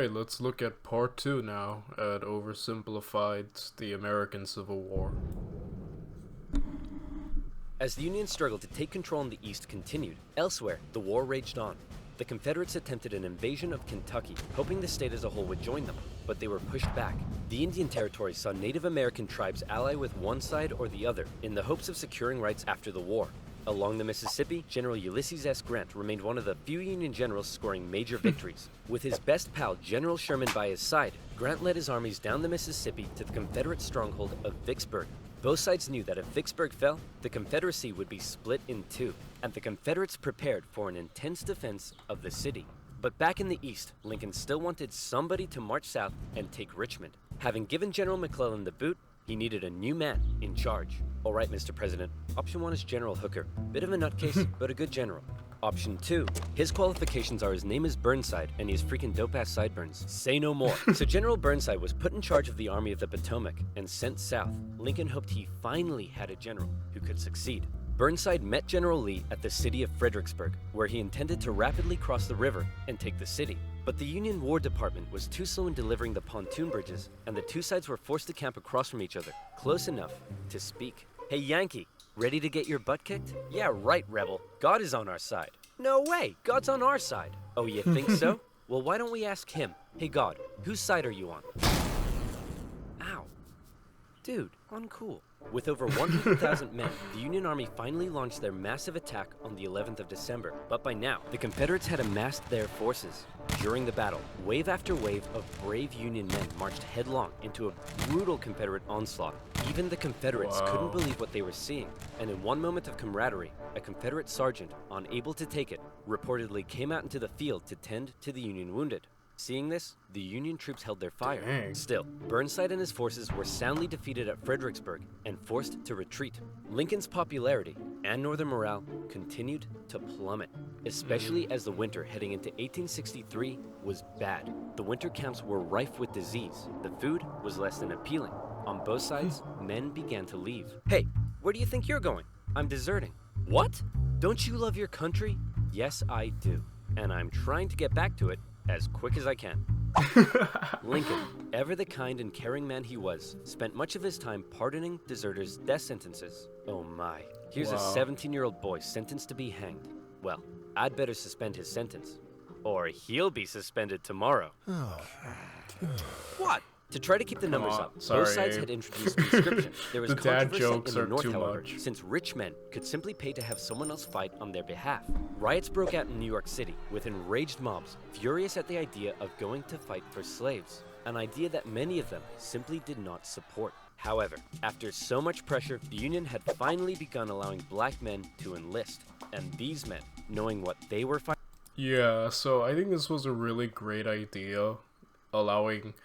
Alright, let's look at part 2 now at OverSimplified, the American Civil War. As the Union struggle to take control in the East continued, elsewhere, the war raged on. The Confederates attempted an invasion of Kentucky, hoping the state as a whole would join them, but they were pushed back. The Indian Territory saw Native American tribes ally with one side or the other in the hopes of securing rights after the war. Along the Mississippi, General Ulysses S. Grant remained one of the few Union generals scoring major victories. With his best pal, General Sherman, by his side, Grant led his armies down the Mississippi to the Confederate stronghold of Vicksburg. Both sides knew that if Vicksburg fell, the Confederacy would be split in two, and the Confederates prepared for an intense defense of the city. But back in the East, Lincoln still wanted somebody to march south and take Richmond. Having given General McClellan the boot, he needed a new man in charge. All right, Mr. President, option 1 is General Hooker. Bit of a nutcase, but a good general. Option 2, his qualifications are his name is Burnside and he has freaking dope-ass sideburns. Say no more. So General Burnside was put in charge of the Army of the Potomac and sent south. Lincoln hoped he finally had a general who could succeed. Burnside met General Lee at the city of Fredericksburg, where he intended to rapidly cross the river and take the city. But the Union War Department was too slow in delivering the pontoon bridges, and the two sides were forced to camp across from each other, close enough to speak. Hey Yankee, ready to get your butt kicked? Yeah, right, rebel. God is on our side. No way, God's on our side. Oh, you think so? Well, why don't we ask him? Hey God, whose side are you on? Ow. Dude, uncool. With over 100,000 men, the Union Army finally launched their massive attack on the 11th of December. But by now, the Confederates had amassed their forces. During the battle, wave after wave of brave Union men marched headlong into a brutal Confederate onslaught. Even the Confederates couldn't believe what they were seeing, and in one moment of camaraderie, a Confederate sergeant, unable to take it, reportedly came out into the field to tend to the Union wounded. Seeing this, the Union troops held their fire. Dang. Still, Burnside and his forces were soundly defeated at Fredericksburg and forced to retreat. Lincoln's popularity and Northern morale continued to plummet, especially as the winter heading into 1863 was bad. The winter camps were rife with disease. The food was less than appealing. On both sides, men began to leave. Hey, where do you think you're going? I'm deserting. What? Don't you love your country? Yes, I do. And I'm trying to get back to it as quick as I can. Lincoln, ever the kind and caring man he was, spent much of his time pardoning deserters' death sentences. Oh my. Here's a 17-year-old boy sentenced to be hanged. Well, I'd better suspend his sentence. Or he'll be suspended tomorrow. What? To try to keep the numbers up, both sides had introduced conscription. There was The dad controversy jokes in the are North, too however, much. since rich men could simply pay to have someone else fight on their behalf. Riots broke out in New York City, with enraged mobs furious at the idea of going to fight for slaves, an idea that many of them simply did not support. However, after so much pressure, the Union had finally begun allowing black men to enlist, and these men, knowing what they were fighting. Yeah, so I think this was a really great idea, allowing,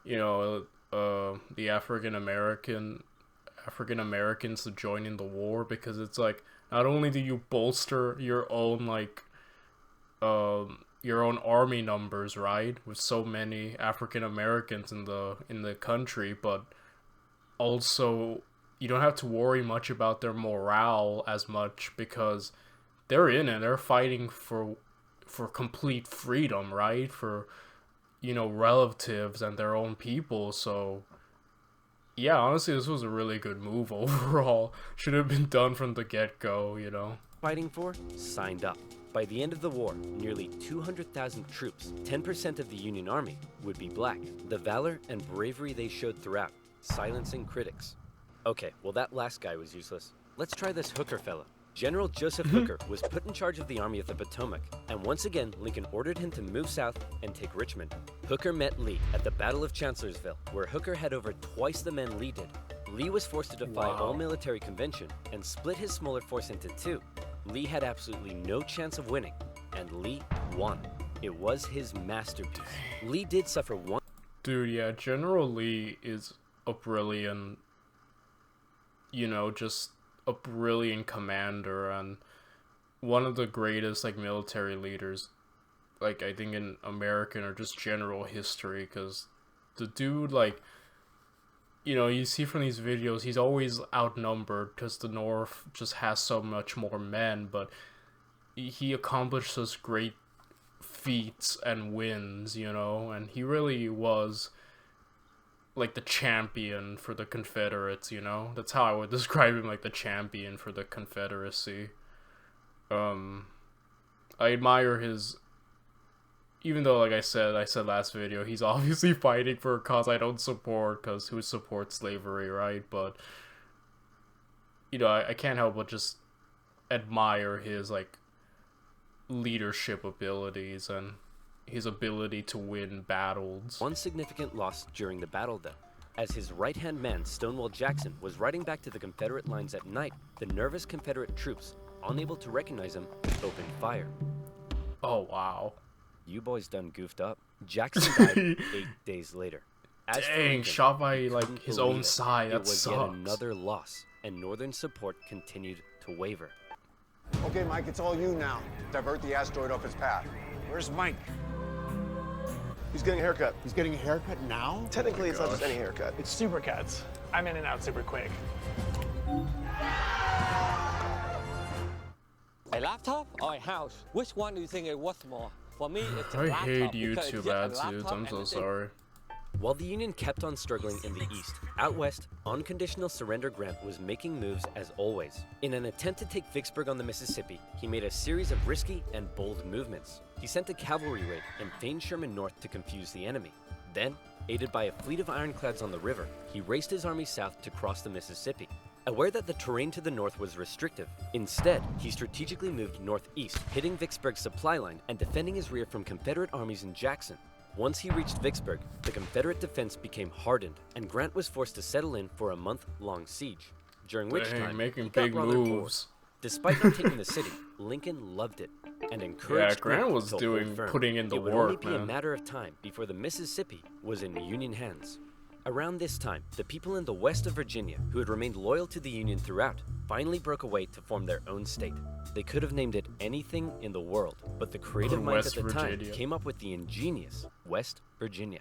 the African Americans to join in the war, because it's like, not only do you bolster your own your own army numbers, right, with so many African Americans in the country, but also you don't have to worry much about their morale as much, because they're in it, they're fighting for complete freedom, right, for relatives and their own people. So yeah, honestly, this was a really good move overall. Should have been done from the get-go, Fighting for signed up. By the end of the war, nearly 200,000 troops, 10% of the Union Army, would be black. The valor and bravery they showed throughout, silencing critics. Okay, well that last guy was useless. Let's try this Hooker fella. General Joseph Hooker was put in charge of the Army of the Potomac, and once again, Lincoln ordered him to move south and take Richmond. Hooker met Lee at the Battle of Chancellorsville, where Hooker had over twice the men Lee did. Lee was forced to defy all military convention and split his smaller force into two. Lee had absolutely no chance of winning, and Lee won. It was his masterpiece. Lee did suffer one. Dude, yeah, General Lee is a brilliant, just a brilliant commander, and one of the greatest military leaders, I think, in American or just general history, because the dude, you see from these videos, he's always outnumbered because the North just has so much more men, but he accomplished such great feats and wins, you know, and he really was like the champion for the Confederates, you know. That's how I would describe him, like the champion for the Confederacy. I admire his, even though, like I said last video, he's obviously fighting for a cause I don't support, because who supports slavery, right? But, you know, I can't help but just admire his, like, leadership abilities and his ability to win battles. One significant loss during the battle, though. As his right-hand man, Stonewall Jackson, was riding back to the Confederate lines at night, the nervous Confederate troops, unable to recognize him, opened fire. Oh, wow. You boys done goofed up. Jackson died 8 days later. As for Dang, Lincoln, shot by, he like, couldn't his believe own it. side. That It was sucks. yet another loss, and Northern support continued to waver. Okay, Mike, it's all you now. Divert the asteroid off its path. Where's Mike? He's getting a haircut. He's getting a haircut now? Technically, it's not just any haircut. It's supercuts. I'm in and out super quick. A laptop or a house? Which one do you think is worth more? For me, it's a I laptop. hate because YouTube it's just a attitudes. laptop I'm so and sorry. While the Union kept on struggling in the East, out west, unconditional surrender Grant was making moves as always. In an attempt to take Vicksburg on the Mississippi, he made a series of risky and bold movements. He sent a cavalry raid and feigned Sherman north to confuse the enemy. Then, aided by a fleet of ironclads on the river, he raced his army south to cross the Mississippi. Aware that the terrain to the north was restrictive, instead, he strategically moved northeast, hitting Vicksburg's supply line and defending his rear from Confederate armies in Jackson. Once he reached Vicksburg, the Confederate defense became hardened, and Grant was forced to settle in for a month-long siege, during which Dang, time making he got big rather bored. moves. Despite not taking the city, Lincoln loved it and encouraged Grant was to doing- hold firm. putting in the it would work, only be man. a matter of time before the Mississippi was in Union hands. Around this time, the people in the west of Virginia, who had remained loyal to the Union throughout, finally broke away to form their own state. They could have named it anything in the world, but the creative minds West at the time Virginia. came up with the ingenious West Virginia.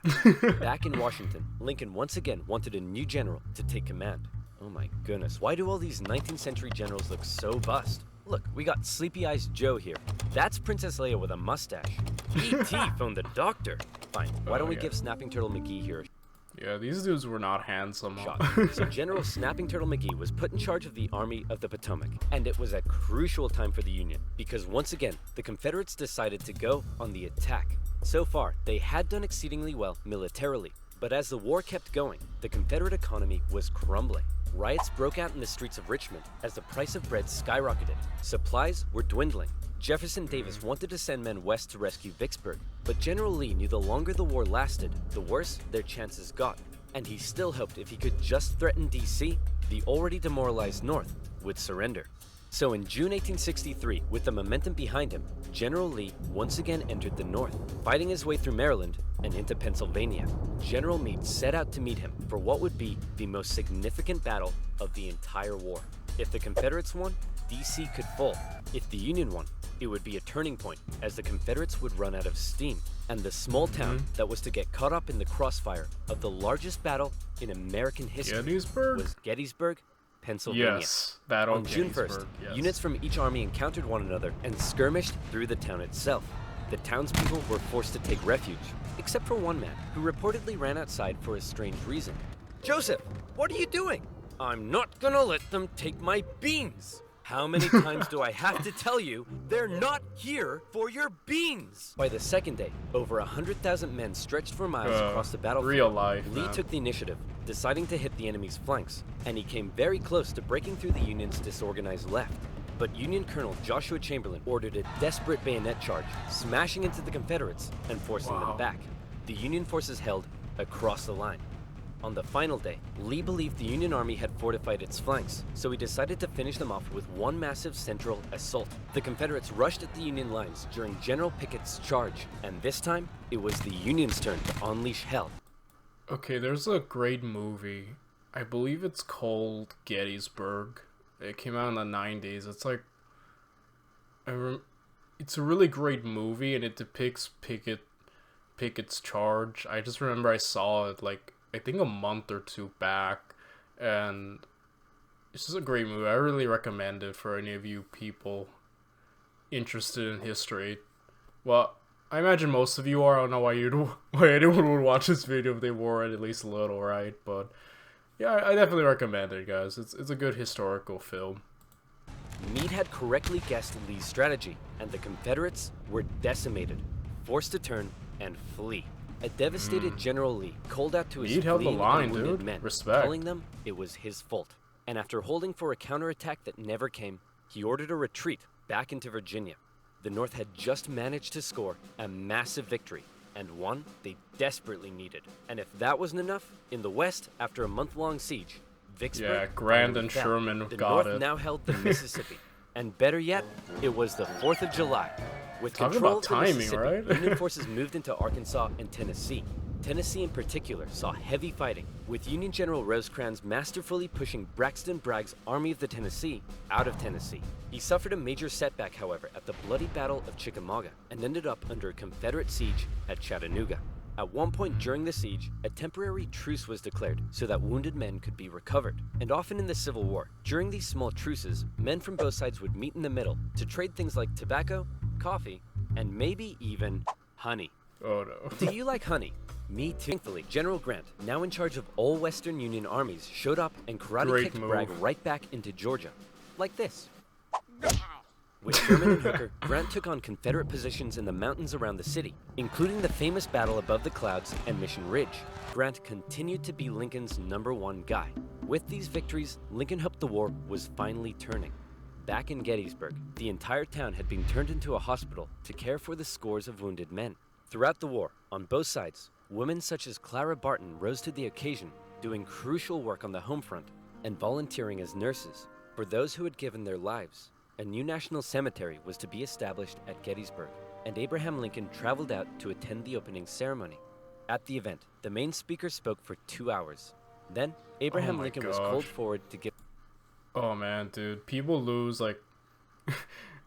Back in Washington, Lincoln once again wanted a new general to take command. Oh my goodness, why do all these 19th century generals look so bust? Look, we got Sleepy Eyes Joe here. That's Princess Leia with a mustache. E.T. phoned the doctor. Fine, why don't we yeah. give Snapping Turtle McGee here Yeah, these dudes were not handsome. shot. So General Snapping Turtle McGee was put in charge of the Army of the Potomac, and it was a crucial time for the Union, because once again, the Confederates decided to go on the attack. So far, they had done exceedingly well militarily, but as the war kept going, the Confederate economy was crumbling. Riots broke out in the streets of Richmond as the price of bread skyrocketed. Supplies were dwindling. Jefferson Davis wanted to send men west to rescue Vicksburg, but General Lee knew the longer the war lasted, the worse their chances got, and he still hoped if he could just threaten D.C., the already demoralized North would surrender. So in June 1863, with the momentum behind him, General Lee once again entered the North, fighting his way through Maryland and into Pennsylvania. General Meade set out to meet him for what would be the most significant battle of the entire war. If the Confederates won, D.C. could fall. If the Union won, it would be a turning point, as the Confederates would run out of steam, and the small town that was to get caught up in the crossfire of the largest battle in American history Gettysburg? was Gettysburg, Pennsylvania. Yes, Battle On of June 1st, Gettysburg, yes. units from each army encountered one another and skirmished through the town itself. The townspeople were forced to take refuge, except for one man who reportedly ran outside for a strange reason. "Joseph, what are you doing?" "I'm not gonna let them take my beans." "How many times do I have to tell you they're not here for your beans?" By the second day, over 100,000 men stretched for miles across the battlefield. real life, Lee man. took the initiative, deciding to hit the enemy's flanks, and he came very close to breaking through the Union's disorganized left. But Union Colonel Joshua Chamberlain ordered a desperate bayonet charge, smashing into the Confederates and forcing them back. The Union forces held across the line. On the final day, Lee believed the Union Army had fortified its flanks, so he decided to finish them off with one massive central assault. The Confederates rushed at the Union lines during General Pickett's charge, and this time, it was the Union's turn to unleash hell. Okay, there's a great movie. I believe it's called Gettysburg. It came out in the 90s. It's like... it's a really great movie, and it depicts Pickett's charge. I just remember I saw it, like, I think a month or two back, and it's just a great movie. I really recommend it for any of you people interested in history. Well, I imagine most of you are. I don't know why anyone would watch this video if they were at least a little, right? But yeah, I definitely recommend it, guys. It's a good historical film. Meade had correctly guessed Lee's strategy, and the Confederates were decimated, forced to turn and flee. A devastated General Lee called out to his Meade held the fleeing line, and wounded dude. men, Respect. telling them it was his fault. And after holding for a counterattack that never came, he ordered a retreat back into Virginia. The North had just managed to score a massive victory, and one they desperately needed. And if that wasn't enough, in the West, after a month-long siege, Vicksburg Yeah, Grant finally and fell. Sherman The got North it. now held the Mississippi, and better yet, it was the 4th of July. With Talk control about of the timing, Mississippi, right? Union forces moved into Arkansas and Tennessee. Tennessee in particular saw heavy fighting, with Union General Rosecrans masterfully pushing Braxton Bragg's Army of the Tennessee out of Tennessee. He suffered a major setback, however, at the bloody Battle of Chickamauga, and ended up under a Confederate siege at Chattanooga. At one point during the siege, a temporary truce was declared so that wounded men could be recovered. And often in the Civil War, during these small truces, men from both sides would meet in the middle to trade things like tobacco, coffee, and maybe even honey. Oh no. Do you like honey? Me too. Thankfully, General Grant, now in charge of all Western Union armies, showed up and karate Great kicked move. Bragg right back into Georgia. Like this. With Sherman and Hooker, Grant took on Confederate positions in the mountains around the city, including the famous battle above the clouds and Mission Ridge. Grant continued to be Lincoln's #1 guy. With these victories, Lincoln hoped the war was finally turning. Back in Gettysburg, the entire town had been turned into a hospital to care for the scores of wounded men. Throughout the war, on both sides, women such as Clara Barton rose to the occasion, doing crucial work on the home front and volunteering as nurses for those who had given their lives. A new national cemetery was to be established at Gettysburg, and Abraham Lincoln traveled out to attend the opening ceremony. At the event, the main speaker spoke for 2 hours. Then, Abraham my Lincoln was gosh. called forward to give. Oh man, dude, people lose like.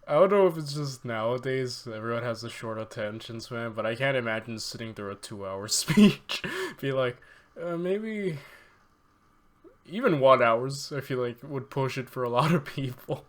I don't know if it's just nowadays everyone has a short attention span, but I can't imagine sitting through a 2-hour speech. Be like, maybe even 1 hours. I feel like would push it for a lot of people.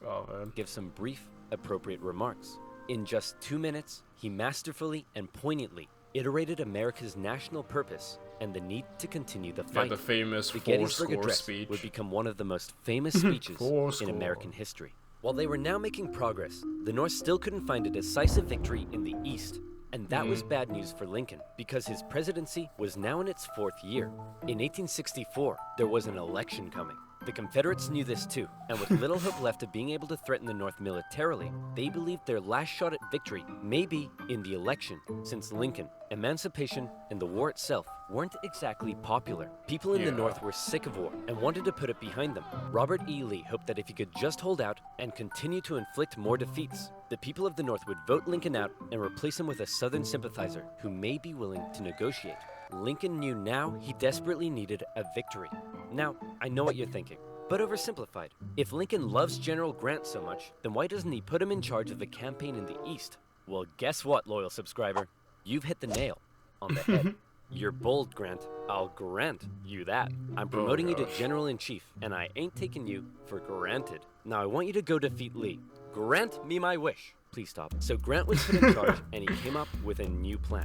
Oh man. Give some brief, appropriate remarks. In just 2 minutes, he masterfully and poignantly iterated America's national purpose and the need to continue the Yeah, fight. the famous The Gettysburg four-score Address speech. would become one of the most famous speeches in Fourscore. American history. While they were now making progress, the North still couldn't find a decisive victory in the East. And that was bad news for Lincoln, because his presidency was now in its 4th year. In 1864, there was an election coming. The Confederates knew this too, and with little hope left of being able to threaten the North militarily, they believed their last shot at victory may be in the election, since Lincoln, emancipation, and the war itself weren't exactly popular. People in the Yeah. North were sick of war and wanted to put it behind them. Robert E. Lee hoped that if he could just hold out and continue to inflict more defeats, the people of the North would vote Lincoln out and replace him with a Southern sympathizer who may be willing to negotiate. Lincoln knew now he desperately needed a victory. Now, I know what you're thinking, but oversimplified. If Lincoln loves General Grant so much, then why doesn't he put him in charge of the campaign in the East? Well, guess what, loyal subscriber? You've hit the nail on the head. You're bold, Grant. I'll grant you that. I'm promoting you to gosh. General-in-Chief, and I ain't taking you for granted. Now I want you to go defeat Lee. Grant me my wish. Please stop. So Grant was put in charge, and he came up with a new plan.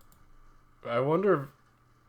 I wonder,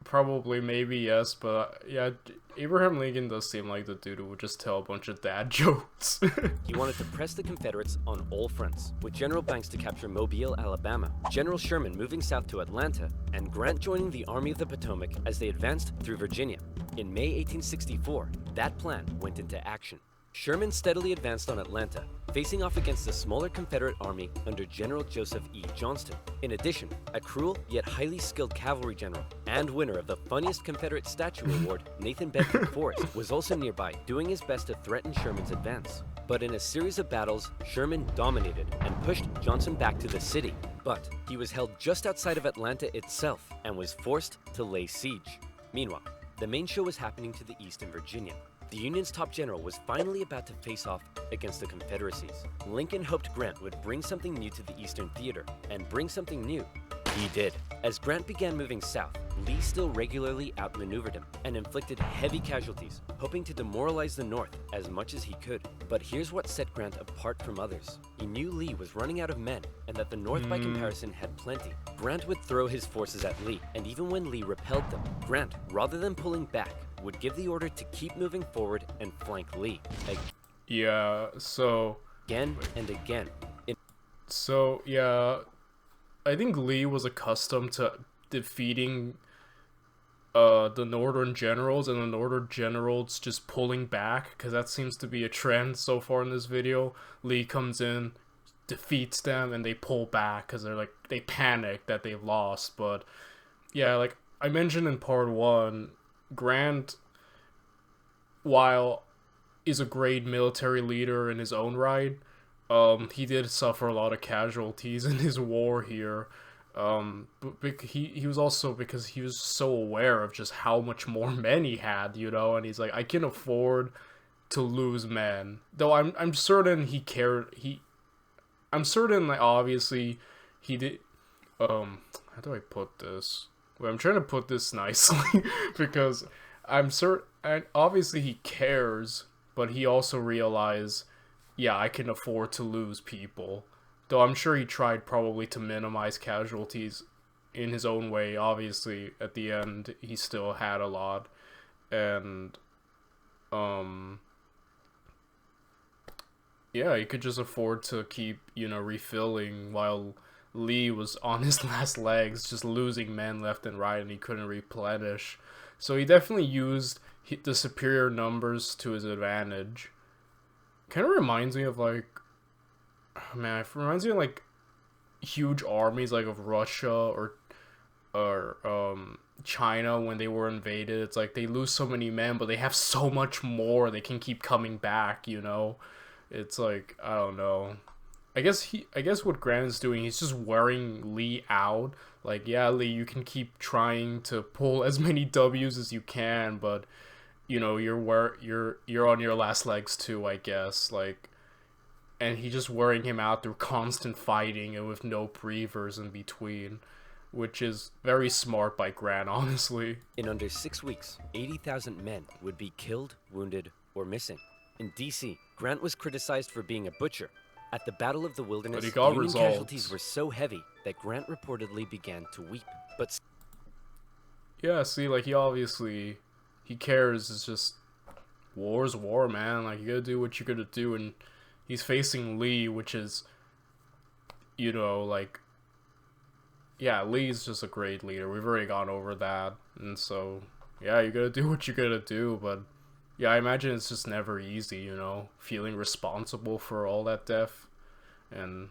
probably, maybe yes, but yeah, Abraham Lincoln does seem like the dude who would just tell a bunch of dad jokes. He wanted to press the Confederates on all fronts, with General Banks to capture Mobile, Alabama, General Sherman moving south to Atlanta, and Grant joining the Army of the Potomac as they advanced through Virginia. In May 1864, that plan went into action. Sherman steadily advanced on Atlanta, facing off against the smaller Confederate army under General Joseph E. Johnston. In addition, a cruel yet highly skilled cavalry general and winner of the funniest Confederate statue award, Nathan Bedford Forrest, was also nearby, doing his best to threaten Sherman's advance. But in a series of battles, Sherman dominated and pushed Johnson back to the city. But he was held just outside of Atlanta itself and was forced to lay siege. Meanwhile, the main show was happening to the east in Virginia. The Union's top general was finally about to face off against the Confederacies. Lincoln hoped Grant would bring something new to the Eastern Theater, and bring something new he did. As Grant began moving south, Lee still regularly outmaneuvered him and inflicted heavy casualties, hoping to demoralize the North as much as he could. But here's what set Grant apart from others. He knew Lee was running out of men and that the North by comparison had plenty. Grant would throw his forces at Lee, and even when Lee repelled them, Grant, rather than pulling back, would give the order to keep moving forward and flank Lee. Yeah, so... Again and again. So, yeah, I think Lee was accustomed to defeating the Northern generals, and the Northern generals just pulling back, because that seems to be a trend so far in this video. Lee comes in, defeats them, and they pull back, because they panic that they've lost. But, yeah, like I mentioned in part 1, Grant, while is a great military leader in his own right, he did suffer a lot of casualties in his war here. But he was also, because he was so aware of just how much more men he had, you know, and he's like, I can afford to lose men. Though I'm certain he cared. I'm certain, like, obviously he did. How do I put this? Well, I'm trying to put this nicely because I'm certain. And obviously he cares, but he also realized, yeah, I can afford to lose people. Though I'm sure he tried probably to minimize casualties in his own way. Obviously, at the end, he still had a lot. And, yeah, he could just afford to keep, you know, refilling while Lee was on his last legs, just losing men left and right, and he couldn't replenish. So he definitely used the superior numbers to his advantage. Kind of reminds me of, like, man, it reminds me of, like, huge armies, like, of Russia or China when they were invaded. It's like they lose so many men, but they have so much more. They can keep coming back, you know? It's like, I don't know. I guess what Grant is doing, he's just wearing Lee out. Like, yeah, Lee, you can keep trying to pull as many W's as you can, but, you know, you're on your last legs too, I guess. Like, and he's just wearing him out through constant fighting and with no breathers in between, which is very smart by Grant, honestly. In under 6 weeks, 80,000 men would be killed, wounded, or missing. In DC, Grant was criticized for being a butcher. At the Battle of the Wilderness, Union casualties were so heavy that Grant reportedly began to weep. But yeah, see, like, he cares. It's just, war's war, man. Like, you gotta do what you gotta do, and he's facing Lee, which is, you know, like, yeah, Lee's just a great leader. We've already gone over that, and so, yeah, you gotta do what you gotta do, but, yeah, I imagine it's just never easy, you know, feeling responsible for all that death, and,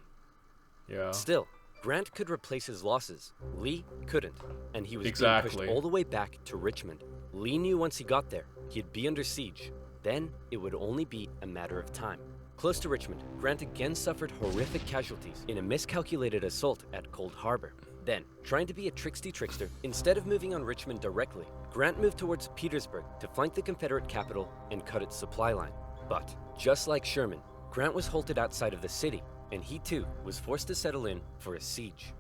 yeah. Still, Grant could replace his losses. Lee couldn't, and he was being pushed all the way back to Richmond. Lee knew once he got there, he'd be under siege. Then, it would only be a matter of time. Close to Richmond, Grant again suffered horrific casualties in a miscalculated assault at Cold Harbor. Then, trying to be a trickster, instead of moving on Richmond directly, Grant moved towards Petersburg to flank the Confederate capital and cut its supply line. But, just like Sherman, Grant was halted outside of the city, and he too was forced to settle in for a siege.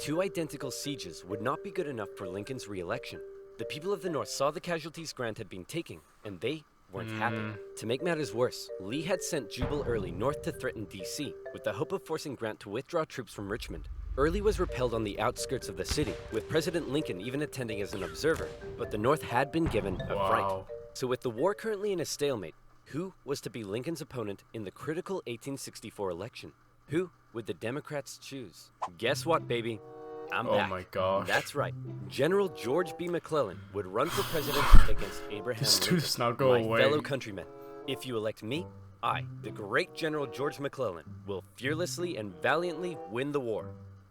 2 identical sieges would not be good enough for Lincoln's re-election. The people of the North saw the casualties Grant had been taking, and they weren't happy. To make matters worse, Lee had sent Jubal Early north to threaten D.C., with the hope of forcing Grant to withdraw troops from Richmond. Early was repelled on the outskirts of the city, with President Lincoln even attending as an observer, but the North had been given a fright. So with the war currently in a stalemate, who was to be Lincoln's opponent in the critical 1864 election? Who would the Democrats choose? Guess what, baby? I'm back. Oh my gosh. That's right. General George B. McClellan would run for president against Abraham This Lincoln, dude does not go my away. fellow countrymen. If you elect me, I, the great General George McClellan, will fearlessly and valiantly win the war.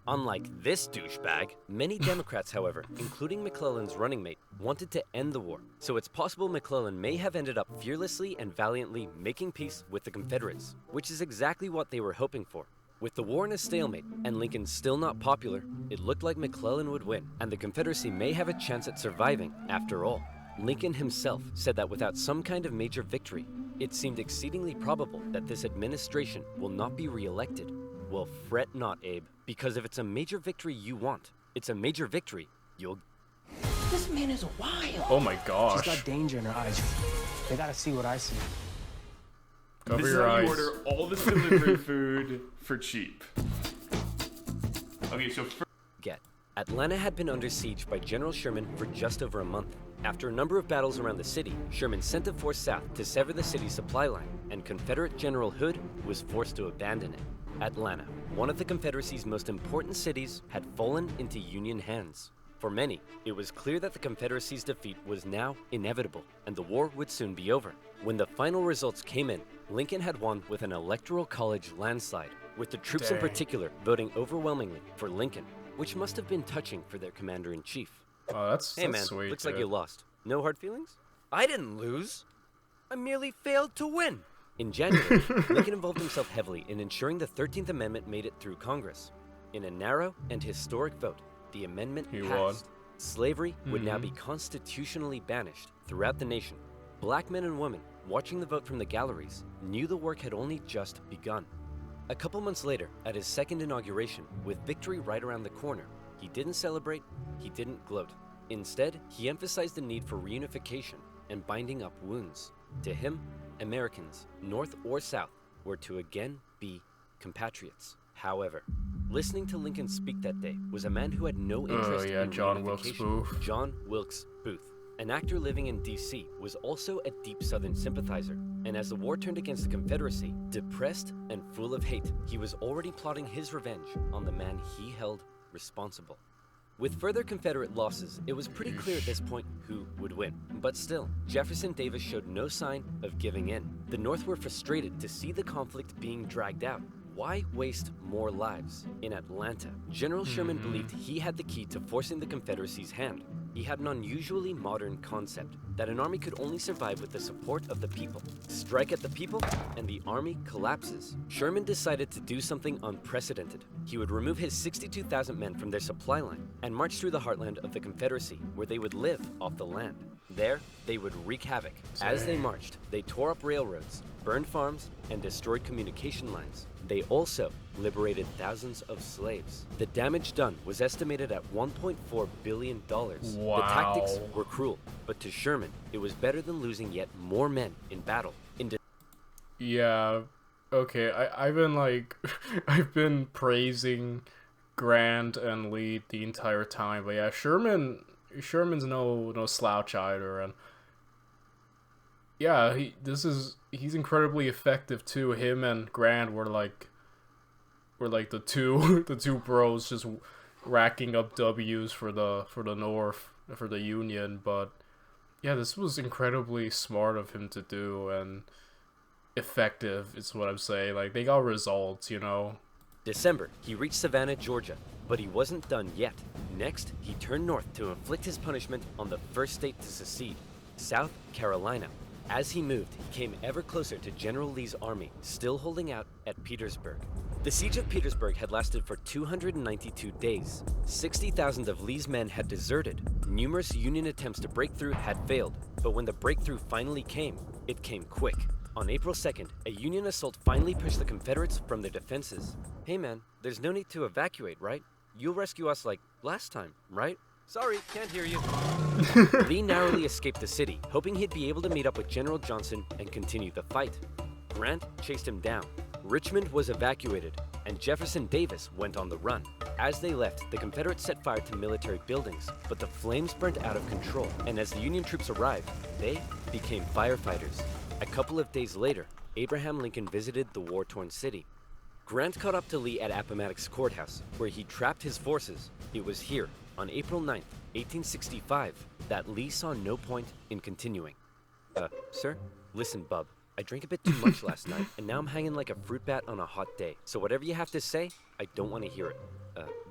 Unlike this douchebag, many Democrats, however, including McClellan's running mate, wanted to end the war. So it's possible McClellan may have ended up fearlessly and valiantly making peace with the Confederates, which is exactly what they were hoping for. With the war in a stalemate, and Lincoln still not popular, it looked like McClellan would win, and the Confederacy may have a chance at surviving, after all. Lincoln himself said that without some kind of major victory, it seemed exceedingly probable that this administration will not be re-elected. Well, fret not, Abe, because if it's a major victory you want, it's a major victory you'll This man is wild. Oh my She's gosh. got danger in her eyes. They gotta see what I see. Cover This is your how you eyes. order all this delivery food for cheap. Okay, so Get. Atlanta had been under siege by General Sherman for just over a month. After a number of battles around the city, Sherman sent a force south to sever the city's supply line, and Confederate General Hood was forced to abandon it. Atlanta, one of the Confederacy's most important cities, had fallen into Union hands. For many, it was clear that the Confederacy's defeat was now inevitable, and the war would soon be over. When the final results came in, Lincoln had won with an electoral college landslide, with the troops in Dang. particular voting overwhelmingly for Lincoln, which must have been touching for their commander-in-chief. Oh, that's Hey man, sweet. looks like dude. you lost. No hard feelings? I didn't lose. I merely failed to win. In January, Lincoln involved himself heavily in ensuring the 13th Amendment made it through Congress. In a narrow and historic vote, the amendment He passed. won. Slavery would now be constitutionally banished throughout the nation. Black men and women, watching the vote from the galleries, knew the work had only just begun. A couple months later, at his second inauguration, with victory right around the corner, he didn't celebrate, he didn't gloat. Instead, he emphasized the need for reunification and binding up wounds. To him, Americans, North or South, were to again be compatriots. However, listening to Lincoln speak that day was a man who had no interest yeah, in John Wilkes reunification. Booth. John Wilkes Booth, an actor living in D.C., was also a deep Southern sympathizer, and as the war turned against the Confederacy, depressed and full of hate, he was already plotting his revenge on the man he held responsible. With further Confederate losses, it was pretty clear at this point who would win. But still, Jefferson Davis showed no sign of giving in. The North were frustrated to see the conflict being dragged out. Why waste more lives? In Atlanta, General Sherman believed he had the key to forcing the Confederacy's hand. He had an unusually modern concept that an army could only survive with the support of the people. Strike at the people, and the army collapses. Sherman decided to do something unprecedented. He would remove his 62,000 men from their supply line and march through the heartland of the Confederacy, where they would live off the land. There, they would wreak havoc. As they marched, they tore up railroads, burned farms, and destroyed communication lines. They also liberated thousands of slaves. The damage done was estimated at $1.4 billion. The tactics Wow. were cruel, but to Sherman, it was better than losing yet more men in battle. Yeah, okay. I've been like, I've been praising Grant and Lee the entire time, but yeah, Sherman's no slouch either, and yeah, he's incredibly effective too. Him and Grant were like the two the two bros just racking up W's for the North, for the Union, but yeah, this was incredibly smart of him to do, and effective is what I'm saying. Like, they got results, you know. December, he reached Savannah, Georgia, but he wasn't done yet. Next, he turned north to inflict his punishment on the first state to secede, South Carolina. As he moved, he came ever closer to General Lee's army, still holding out at Petersburg. The siege of Petersburg had lasted for 292 days. 60,000 of Lee's men had deserted. Numerous Union attempts to break through had failed, but when the breakthrough finally came, it came quick. On April 2nd, a Union assault finally pushed the Confederates from their defenses. Hey man, there's no need to evacuate, right? You'll rescue us like last time, right? Sorry, can't hear you. Lee narrowly escaped the city, hoping he'd be able to meet up with General Johnson and continue the fight. Grant chased him down. Richmond was evacuated, and Jefferson Davis went on the run. As they left, the Confederates set fire to military buildings, but the flames burnt out of control, and as the Union troops arrived, they became firefighters. A couple of days later, Abraham Lincoln visited the war-torn city. Grant caught up to Lee at Appomattox Courthouse, where he trapped his forces. It was here, on April 9th, 1865, that Lee saw no point in continuing. Sir? Listen, bub. I drank a bit too much last night, and now I'm hanging like a fruit bat on a hot day. So whatever you have to say, I don't want to hear it.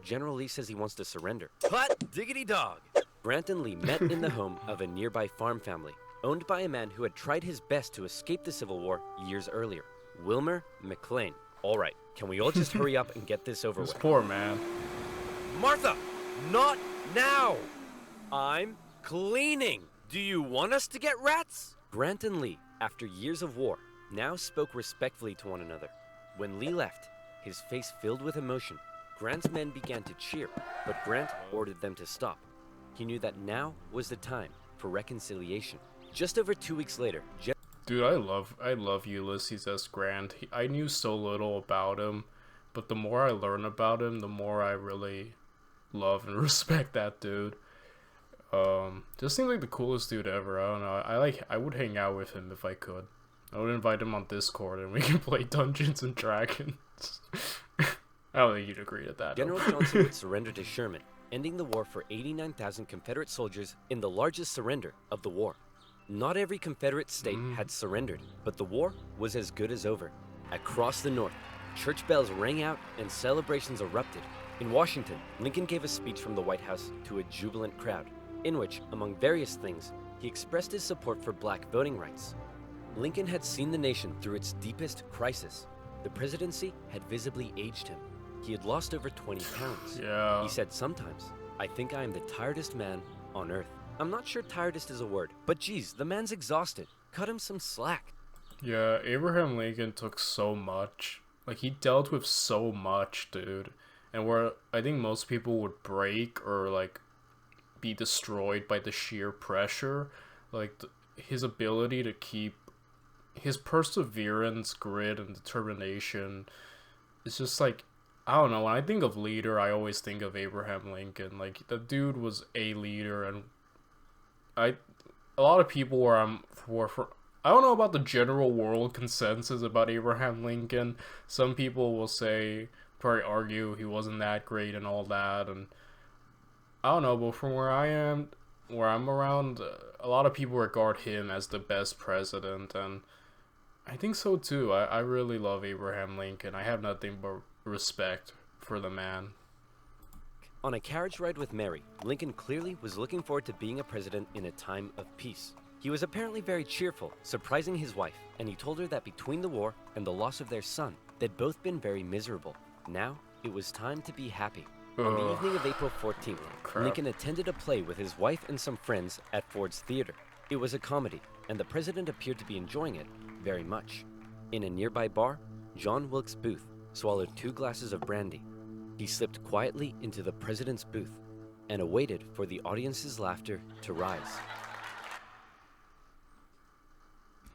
General Lee says he wants to surrender. Hot diggity dog! Grant and Lee met in the home of a nearby farm family, owned by a man who had tried his best to escape the Civil War years earlier, Wilmer McLean. All right, can we all just hurry up and get this over This with? poor man. Martha, not now! I'm cleaning. Do you want us to get rats? Grant and Lee, after years of war, now spoke respectfully to one another. When Lee left, his face filled with emotion, Grant's men began to cheer, but Grant ordered them to stop. he knew that now was the time for reconciliation. Just over 2 weeks later, Dude, I love Ulysses S. Grant. I knew so little about him, but the more I learn about him, the more I really love and respect that dude. Just seems like the coolest dude ever. I don't know. I would hang out with him if I could. I would invite him on Discord and we can play Dungeons and Dragons. I don't think you'd agree to that. General Johnson would surrender to Sherman, ending the war for 89,000 Confederate soldiers in the largest surrender of the war. Not every Confederate state had surrendered, but the war was as good as over. Across the North, church bells rang out and celebrations erupted. In Washington, Lincoln gave a speech from the White House to a jubilant crowd, in which, among various things, he expressed his support for black voting rights. Lincoln had seen the nation through its deepest crisis. The presidency had visibly aged him. He had lost over 20 pounds. Yeah. He said sometimes, "I think I am the tiredest man on earth." I'm not sure tiredest is a word, but geez, the man's exhausted. Cut him some slack. Yeah, Abraham Lincoln took so much. Like, he dealt with so much, dude. And where I think most people would break or, like, be destroyed by the sheer pressure, like, his ability to keep his perseverance, grit, and determination is just like, I don't know, when I think of leader, I always think of Abraham Lincoln. Like, the dude was a leader, and a lot of people where I don't know about the general world consensus about Abraham Lincoln. Some people will say, probably argue he wasn't that great and all that, and I don't know, but from where I'm around, a lot of people regard him as the best president, and I think so too. I really love Abraham Lincoln. I have nothing but respect for the man. On a carriage ride with Mary, Lincoln clearly was looking forward to being a president in a time of peace. He was apparently very cheerful, surprising his wife, and he told her that between the war and the loss of their son, they'd both been very miserable. Now, it was time to be happy. On the evening of April 14th, Lincoln attended a play with his wife and some friends at Ford's Theater. It was a comedy, and the president appeared to be enjoying it very much. In a nearby bar, John Wilkes Booth swallowed 2 glasses of brandy. He slipped quietly into the president's booth and awaited for the audience's laughter to rise.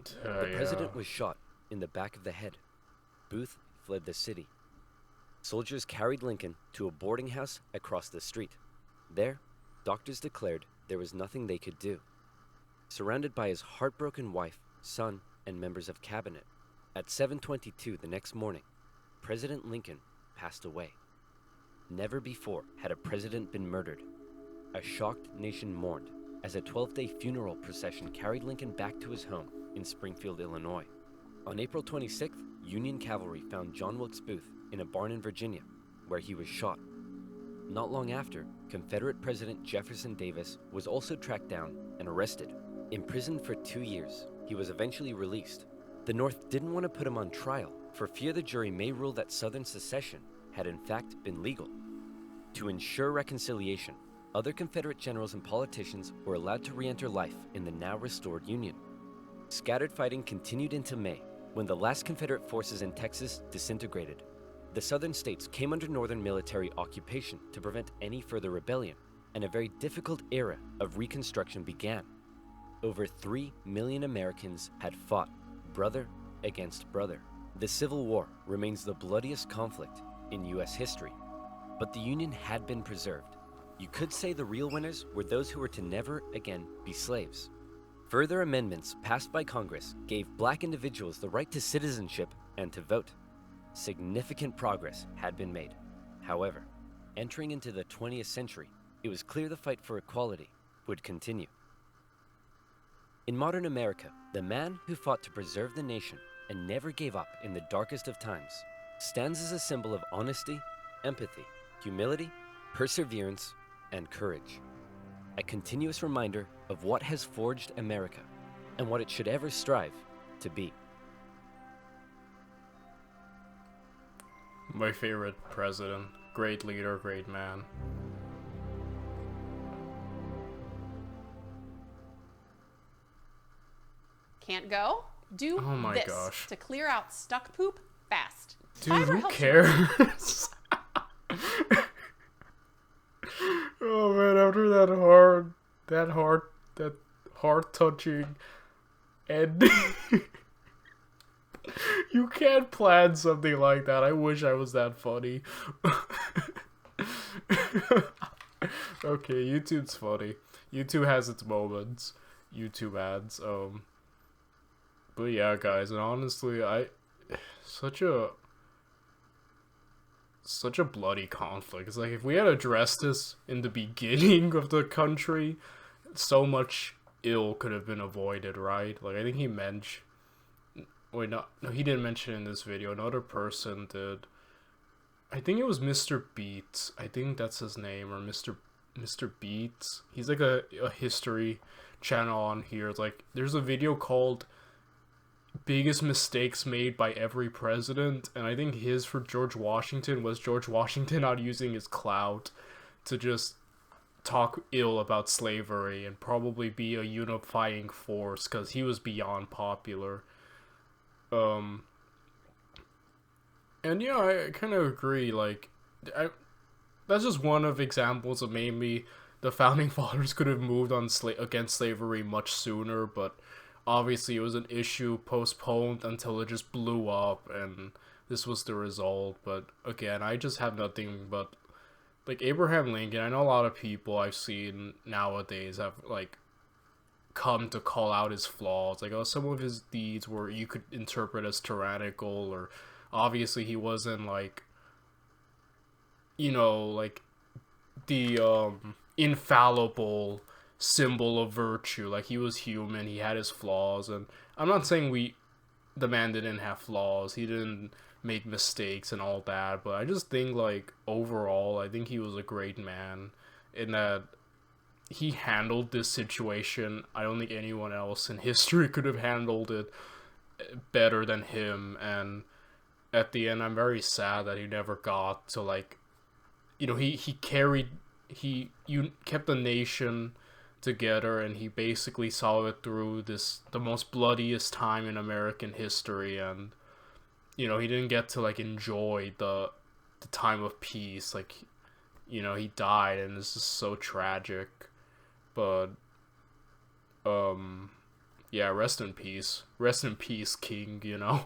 The president was shot in the back of the head. Booth fled the city. Soldiers carried Lincoln to a boarding house across the street. There, doctors declared there was nothing they could do. Surrounded by his heartbroken wife, son, and members of cabinet, at 7:22 the next morning, President Lincoln passed away. Never before had a president been murdered. A shocked nation mourned as a 12-day funeral procession carried Lincoln back to his home in Springfield, Illinois. On April 26th, Union cavalry found John Wilkes Booth in a barn in Virginia, where he was shot. Not long after, Confederate President Jefferson Davis was also tracked down and arrested. Imprisoned for 2 years, he was eventually released. The North didn't want to put him on trial, for fear the jury may rule that Southern secession had in fact been legal. To ensure reconciliation, other Confederate generals and politicians were allowed to re-enter life in the now restored Union. Scattered fighting continued into May, when the last Confederate forces in Texas disintegrated. The Southern states came under Northern military occupation to prevent any further rebellion, and a very difficult era of Reconstruction began. Over 3 million Americans had fought, brother against brother. The Civil War remains the bloodiest conflict in U.S. history, but the Union had been preserved. You could say the real winners were those who were to never again be slaves. Further amendments passed by Congress gave black individuals the right to citizenship and to vote. Significant progress had been made. However, entering into the 20th century, it was clear the fight for equality would continue. In modern America, the man who fought to preserve the nation and never gave up in the darkest of times stands as a symbol of honesty, empathy, humility, perseverance, and courage. A continuous reminder of what has forged America and what it should ever strive to be. My favorite president. Great leader, great man. Can't go? Do Oh my this gosh. to clear out stuck poop fast. Dude, Fiber who helps you- cares? Oh man, after that heart touching ending, you can't plan something like that. I wish I was that funny. Okay, YouTube's funny. YouTube has its moments. YouTube ads. But yeah, guys, and honestly, such a bloody conflict. It's like if we had addressed this in the beginning of the country, so much ill could have been avoided, right? Like I think he mentioned, wait, no, he didn't mention in this video. Another person did. I think it was Mr. Beats. I think that's his name, or Mr. Beats. He's like a history channel on here. It's like there's a video called biggest mistakes made by every president, and I think his for George Washington was George Washington not using his clout to just talk ill about slavery and probably be a unifying force because he was beyond popular. And yeah, I kind of agree. Like, that's just one of examples of maybe the founding fathers could have moved on against slavery much sooner, but obviously it was an issue postponed until it just blew up, and this was the result. But again, I just have nothing but, like, Abraham Lincoln, I know a lot of people I've seen nowadays have, like, come to call out his flaws. Like, oh, some of his deeds were, you could interpret as tyrannical, or obviously he wasn't, like, you know, like, the, infallible symbol of virtue. Like, he was human, he had his flaws, and I'm not saying the man didn't have flaws, he didn't make mistakes and all that, but I just think, like, overall, I think he was a great man in that he handled this situation. I don't think anyone else in history could have handled it better than him, and at the end, I'm very sad that he never got to, like, you know, he kept the nation together, and he basically saw it through the most bloodiest time in American history, and, you know, he didn't get to, like, enjoy the time of peace. Like, you know, he died, and it's just so tragic. But yeah, rest in peace, King, you know.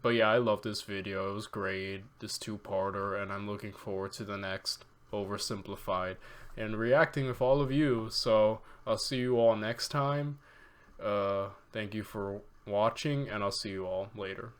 But yeah, I love this video. It was great, this two-parter, and I'm looking forward to the next Oversimplified and reacting with all of you. So I'll see you all next time. Thank you for watching, and I'll see you all later.